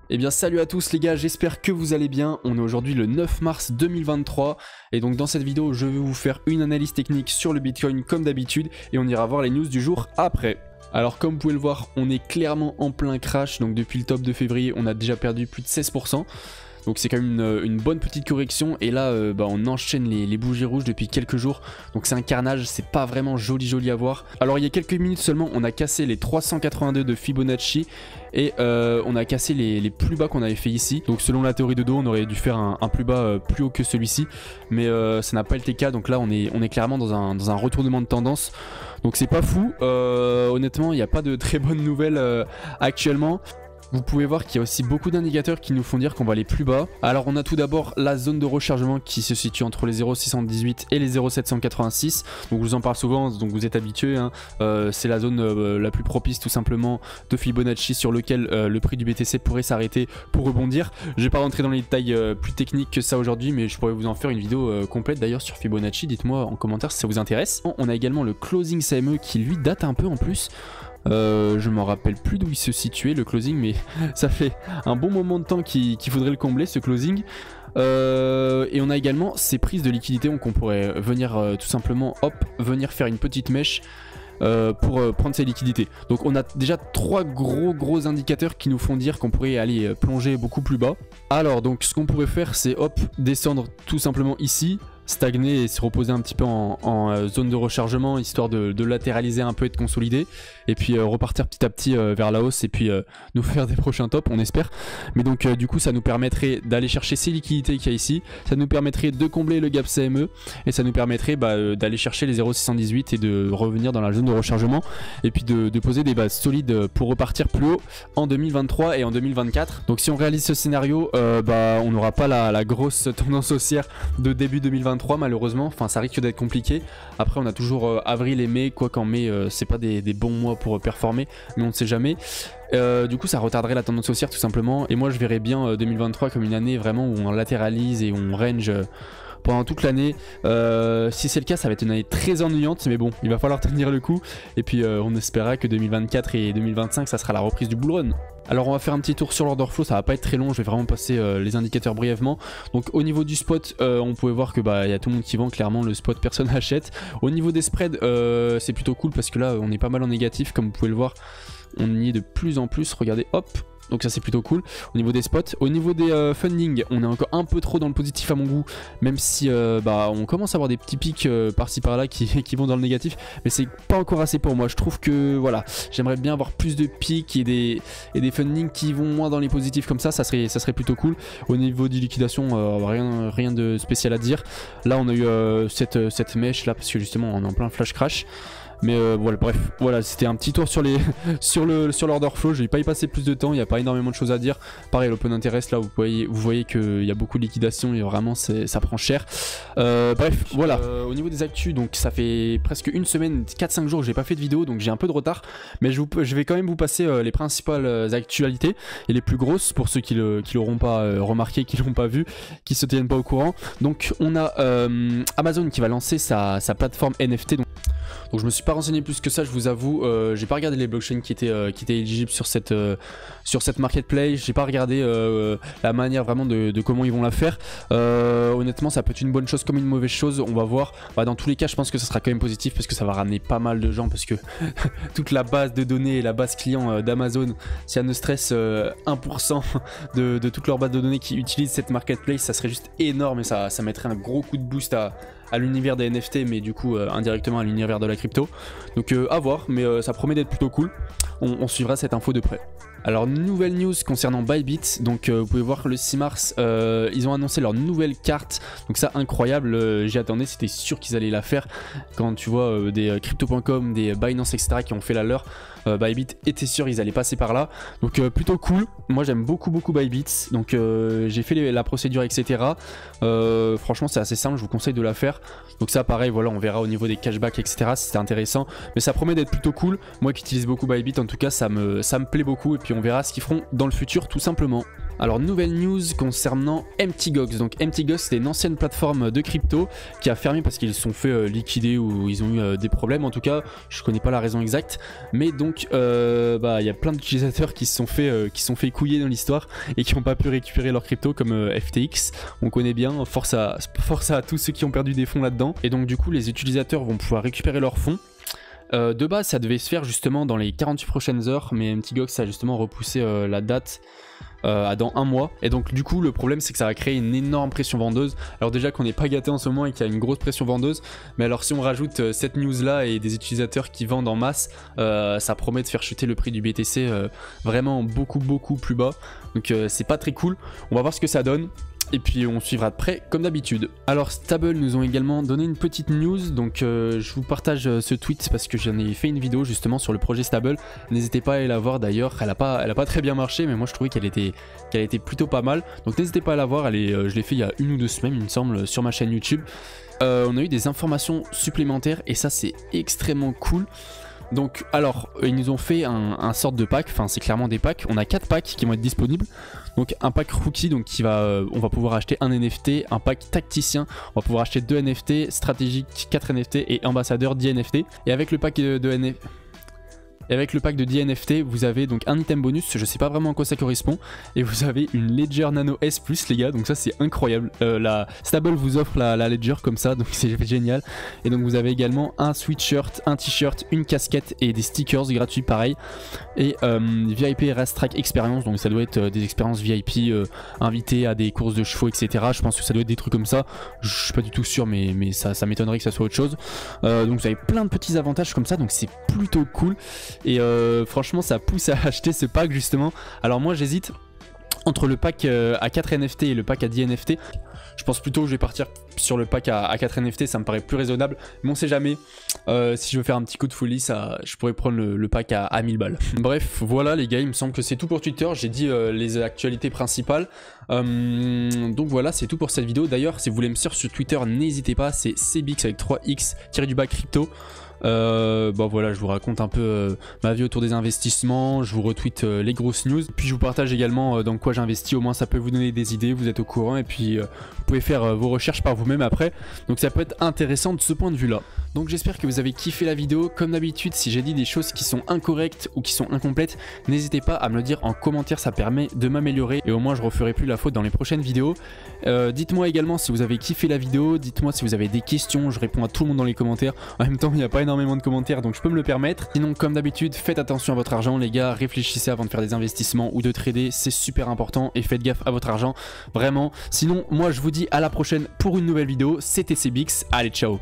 Eh bien salut à tous les gars, j'espère que vous allez bien. On est aujourd'hui le 9 mars 2023 et donc dans cette vidéo je vais vous faire une analyse technique sur le Bitcoin comme d'habitude et on ira voir les news du jour après. Alors comme vous pouvez le voir, on est clairement en plein crash, donc depuis le top de février on a déjà perdu plus de 16%. Donc c'est quand même une bonne petite correction et là on enchaîne les bougies rouges depuis quelques jours. Donc c'est un carnage, c'est pas vraiment joli à voir. Alors il y a quelques minutes seulement on a cassé les 382 de Fibonacci et on a cassé les plus bas qu'on avait fait ici. Donc selon la théorie de dos on aurait dû faire un plus bas plus haut que celui-ci. Mais ça n'a pas été le cas, donc là on est clairement dans un retournement de tendance. Donc c'est pas fou, honnêtement il n'y a pas de très bonnes nouvelles actuellement. Vous pouvez voir qu'il y a aussi beaucoup d'indicateurs qui nous font dire qu'on va aller plus bas. Alors on a tout d'abord la zone de rechargement qui se situe entre les 0,618 et les 0,786. Donc je vous en parle souvent, donc vous êtes habitués. Hein. C'est la zone la plus propice tout simplement de Fibonacci sur lequel le prix du BTC pourrait s'arrêter pour rebondir. Je vais pas rentrer dans les détails plus techniques que ça aujourd'hui, mais je pourrais vous en faire une vidéo complète d'ailleurs sur Fibonacci. Dites-moi en commentaire si ça vous intéresse. On a également le closing CME qui lui date un peu en plus. Je m'en rappelle plus d'où il se situait le closing, mais ça fait un bon moment de temps qu'il faudrait le combler ce closing. Et on a également ces prises de liquidité, donc on pourrait venir tout simplement venir faire une petite mèche pour prendre ces liquidités. Donc on a déjà trois gros indicateurs qui nous font dire qu'on pourrait aller plonger beaucoup plus bas. Alors donc ce qu'on pourrait faire c'est descendre tout simplement ici, stagner et se reposer un petit peu en zone de rechargement histoire de latéraliser un peu et de consolider et puis repartir petit à petit vers la hausse et puis nous faire des prochains tops on espère. Mais donc du coup ça nous permettrait d'aller chercher ces liquidités qu'il y a ici, ça nous permettrait de combler le gap CME et ça nous permettrait d'aller chercher les 0,618 et de revenir dans la zone de rechargement et puis de poser des bases solides pour repartir plus haut en 2023 et en 2024. Donc si on réalise ce scénario on n'aura pas la grosse tendance haussière de début 2023 malheureusement, enfin ça risque d'être compliqué. Après on a toujours avril et mai, quoi qu'en mai c'est pas des bons mois pour performer, mais on ne sait jamais. Du coup ça retarderait la tendance haussière tout simplement et moi je verrais bien 2023 comme une année vraiment où on latéralise et on range pendant toute l'année. Si c'est le cas ça va être une année très ennuyante, mais bon il va falloir tenir le coup et puis on espérera que 2024 et 2025 ça sera la reprise du bull run. Alors on va faire un petit tour sur l'order flow, ça va pas être très long, je vais vraiment passer les indicateurs brièvement. Donc au niveau du spot, on pouvait voir que y a tout le monde qui vend, clairement le spot personne n'achète. Au niveau des spreads, c'est plutôt cool parce que là on est pas mal en négatif comme vous pouvez le voir. On y est de plus en plus, regardez, hop. Donc ça c'est plutôt cool au niveau des spots. Au niveau des funding, on est encore un peu trop dans le positif à mon goût. Même si on commence à avoir des petits pics par-ci par-là qui vont dans le négatif. Mais c'est pas encore assez pour moi. Je trouve que voilà, j'aimerais bien avoir plus de pics et des funding qui vont moins dans les positifs comme ça. Ça serait plutôt cool. Au niveau des liquidations, rien de spécial à dire. Là on a eu cette mèche là parce que justement on est en plein flash crash. Mais voilà, bref, voilà, c'était un petit tour sur l'order flow. Je vais pas y passer plus de temps, il n'y a pas énormément de choses à dire. Pareil, l'open interest là, vous voyez qu'il y a beaucoup de liquidation et vraiment ça prend cher. Bref, voilà. Au niveau des actus, donc ça fait presque une semaine, 4-5 jours que j'ai pas fait de vidéo, donc j'ai un peu de retard. Mais je vais quand même vous passer les principales actualités et les plus grosses pour ceux qui l'auront pas remarqué, qui l'ont pas vu, qui se tiennent pas au courant. Donc on a Amazon qui va lancer sa plateforme NFT. Donc je me suis pas renseigné plus que ça, je vous avoue. J'ai pas regardé les blockchains qui étaient éligibles sur cette marketplace. J'ai pas regardé la manière vraiment de comment ils vont la faire. Honnêtement ça peut être une bonne chose comme une mauvaise chose, on va voir. Dans tous les cas je pense que ça sera quand même positif parce que ça va ramener pas mal de gens, parce que toute la base de données et la base client d'Amazon, si elle ne stresse 1% de toute leur base de données qui utilise cette marketplace, ça serait juste énorme et ça mettrait un gros coup de boost à l'univers des NFT, mais du coup indirectement à l'univers de la crypto. Donc à voir, mais ça promet d'être plutôt cool. On suivra cette info de près. Alors nouvelle news concernant Bybit, donc vous pouvez voir que le 6 mars ils ont annoncé leur nouvelle carte, donc ça incroyable, j'y attendais, c'était sûr qu'ils allaient la faire. Quand tu vois des crypto.com, des Binance etc qui ont fait la leur, Bybit était sûr ils allaient passer par là, donc plutôt cool. Moi j'aime beaucoup Bybit, donc j'ai fait la procédure etc. Franchement c'est assez simple, je vous conseille de la faire. Donc ça pareil, voilà, on verra au niveau des cashbacks etc si c'est intéressant, mais ça promet d'être plutôt cool. Moi qui utilise beaucoup Bybit, en tout cas ça me plaît beaucoup, et puis on verra ce qu'ils feront dans le futur tout simplement. Alors nouvelle news concernant MTGOX. Donc MTGOX c'était une ancienne plateforme de crypto qui a fermé parce qu'ils se sont fait liquider ou ils ont eu des problèmes. En tout cas je connais pas la raison exacte, mais donc donc bah il y a plein d'utilisateurs qui se sont fait couiller dans l'histoire et qui n'ont pas pu récupérer leur crypto comme FTX. On connaît bien, force à tous ceux qui ont perdu des fonds là-dedans. Et donc du coup les utilisateurs vont pouvoir récupérer leurs fonds. De base ça devait se faire justement dans les 48 prochaines heures, mais MTGOX a justement repoussé la date à dans un mois. Et donc du coup le problème c'est que ça va créer une énorme pression vendeuse. Alors déjà qu'on n'est pas gâté en ce moment et qu'il y a une grosse pression vendeuse, mais alors si on rajoute cette news là et des utilisateurs qui vendent en masse, ça promet de faire chuter le prix du BTC vraiment beaucoup plus bas. Donc c'est pas très cool, on va voir ce que ça donne. Et puis on suivra de près comme d'habitude. Alors Stable nous ont également donné une petite news, donc je vous partage ce tweet parce que j'en ai fait une vidéo justement sur le projet Stable. N'hésitez pas à aller la voir d'ailleurs, elle a pas très bien marché mais moi je trouvais qu'elle était plutôt pas mal. Donc n'hésitez pas à la voir, je l'ai fait il y a 1 ou 2 semaines il me semble sur ma chaîne YouTube. On a eu des informations supplémentaires et ça c'est extrêmement cool. Donc alors ils nous ont fait un sorte de pack, enfin c'est clairement des packs, on a 4 packs qui vont être disponibles. Donc un pack rookie, donc on va pouvoir acheter un NFT, un pack tacticien, on va pouvoir acheter 2 NFT, stratégique 4 NFT et ambassadeur 10 NFT. Et avec le pack de NFT... Et avec le pack de 10 NFT, vous avez donc un item bonus, je sais pas vraiment à quoi ça correspond, et vous avez une Ledger Nano S+, les gars, donc ça c'est incroyable. La Stable vous offre la Ledger comme ça, donc c'est génial. Et donc vous avez également un sweatshirt, un t-shirt, une casquette et des stickers gratuits pareil. Et VIP Race Track Experience, donc ça doit être des expériences VIP, invités à des courses de chevaux, etc. Je pense que ça doit être des trucs comme ça, je suis pas du tout sûr, mais ça m'étonnerait que ça soit autre chose. Donc vous avez plein de petits avantages comme ça, donc c'est plutôt cool. Et franchement ça pousse à acheter ce pack justement. Alors moi j'hésite entre le pack à 4 NFT et le pack à 10 NFT. Je pense plutôt que je vais partir sur le pack à 4 NFT, ça me paraît plus raisonnable. Mais on sait jamais, si je veux faire un petit coup de folie, je pourrais prendre le pack à 1000 balles. Bref, voilà les gars, il me semble que c'est tout pour Twitter. J'ai dit les actualités principales. Donc voilà, c'est tout pour cette vidéo. D'ailleurs, si vous voulez me suivre sur Twitter, n'hésitez pas, c'est cbix avec 3x crypto. Bon voilà, je vous raconte un peu ma vie autour des investissements, je vous retweet les grosses news, puis je vous partage également dans quoi j'investis, au moins ça peut vous donner des idées, vous êtes au courant et puis vous pouvez faire vos recherches par vous-même après, donc ça peut être intéressant de ce point de vue là. Donc j'espère que vous avez kiffé la vidéo. Comme d'habitude, si j'ai dit des choses qui sont incorrectes ou qui sont incomplètes, n'hésitez pas à me le dire en commentaire, ça permet de m'améliorer et au moins je referai plus la faute dans les prochaines vidéos. Dites-moi également si vous avez kiffé la vidéo, dites-moi si vous avez des questions, je réponds à tout le monde dans les commentaires. En même temps il n'y a pas énormément de commentaires donc je peux me le permettre. Sinon comme d'habitude, faites attention à votre argent les gars, réfléchissez avant de faire des investissements ou de trader, c'est super important et faites gaffe à votre argent, vraiment. Sinon moi je vous dis à la prochaine pour une nouvelle vidéo, c'était cbix, allez ciao.